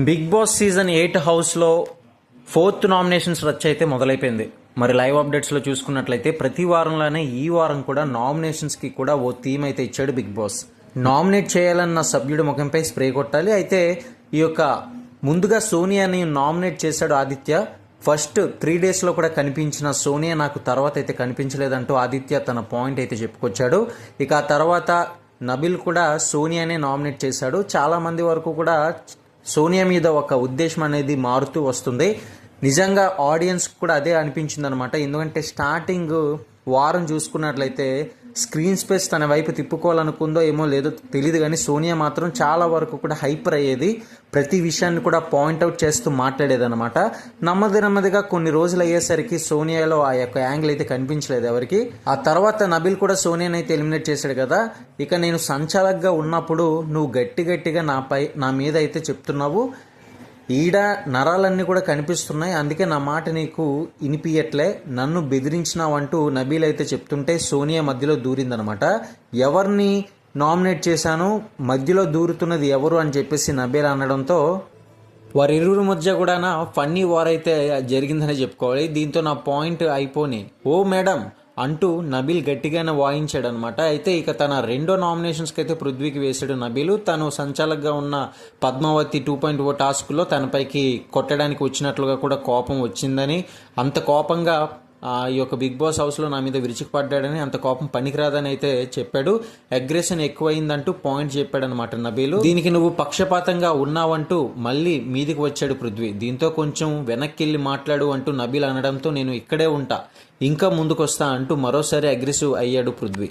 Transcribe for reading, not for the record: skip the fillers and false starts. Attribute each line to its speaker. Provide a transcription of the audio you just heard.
Speaker 1: Big boss season 8 హౌస్లో 4th nominations రచ్చ అయితే మొదలైపోయింది. మరి లైవ్ అప్డేట్స్లో చూసుకున్నట్లయితే ప్రతి వారంలోనే ఈ వారం కూడా నామినేషన్స్కి కూడా ఓ థీమ్ అయితే ఇచ్చాడు బిగ్ బాస్. నామినేట్ చేయాలన్న సభ్యుడి ముఖంపై స్ప్రే కొట్టాలి. అయితే ఈ యొక్క ముందుగా సోనియాని నామినేట్ చేశాడు ఆదిత్య. ఫస్ట్ 3 డేస్లో కూడా కనిపించిన సోనియా నాకు తర్వాత అయితే కనిపించలేదంటూ ఆదిత్య తన పాయింట్ అయితే చెప్పుకొచ్చాడు. ఇక ఆ తర్వాత నబిల్ కూడా సోనియానే నామినేట్ చేశాడు. చాలామంది వరకు కూడా సోనియా మీద ఒక ఉద్దేశం అనేది మారుతూ వస్తుంది. నిజంగా ఆడియన్స్ కూడా అదే అనిపించింది అనమాట. ఎందుకంటే స్టార్టింగ్ వారం చూసుకున్నట్లయితే స్క్రీన్ స్పేస్ తన వైపు తిప్పుకోవాలనుకుందో ఏమో లేదో తెలియదు, కానీ సోనియా మాత్రం చాలా వరకు కూడా హైపర్ అయ్యేది. ప్రతి విషయాన్ని కూడా పాయింట్అవుట్ చేస్తూ మాట్లాడేదన్నమాట. నెమ్మదిగా కొన్ని రోజులు అయ్యేసరికి సోనియాలో ఆ యొక్క యాంగిల్ అయితే కనిపించలేదు ఎవరికి. ఆ తర్వాత నబిల్ కూడా సోనియాని అయితే ఎలిమినేట్ చేశాడు కదా. ఇక నేను సంచాలకుగా ఉన్నప్పుడు నువ్వు గట్టిగా నా మీద అయితే చెప్తున్నావు, ఈడ నరాలన్నీ కూడా కనిపిస్తున్నాయి, అందుకే నా మాట నీకు ఇనిపియట్లే, నన్ను బెదిరించినావంటూ నబీల్ అయితే చెప్తుంటే సోనియా మధ్యలో దూరిందనమాట. ఎవరిని నామినేట్ చేశాను, మధ్యలో దూరుతున్నది ఎవరు అని చెప్పేసి నబీల్ అనడంతో వారిరువురి మధ్య కూడా ఫన్నీ వార్ అయితే జరిగిందని చెప్పుకోవాలి. దీంతో నా పాయింట్ అయిపోని ఓ మేడం అంటూ నబీల్ గట్టిగానే వాయించాడు అనమాట. అయితే ఇక తన రెండో నామినేషన్స్కి అయితే పృథ్వీకి వేశాడు నబీలు. తను సంచాలకుగా ఉన్న పద్మావతి 2.0 టాస్క్లో తనపైకి కొట్టడానికి వచ్చినట్లుగా కూడా కోపం వచ్చిందని, అంత కోపంగా ఈ యొక్క బిగ్ బాస్ హౌస్లో నా మీద విరుచుకుపడ్డాడని, అంత కోపం పనికిరాదని అయితే చెప్పాడు. అగ్రెషన్ ఎక్కువైందంటూ పాయింట్ చెప్పాడనమాట నబీలు. దీనికి నువ్వు పక్షపాతంగా ఉన్నావంటూ మళ్ళీ మీదికి వచ్చాడు పృథ్వీ. దీంతో కొంచెం వెనక్కి వెళ్ళి మాట్లాడు అంటూ నబీల్ అనడంతో నేను ఇక్కడే ఉంటా, ఇంకా ముందుకొస్తా అంటూ మరోసారి అగ్రెసివ్ అయ్యాడు పృథ్వీ.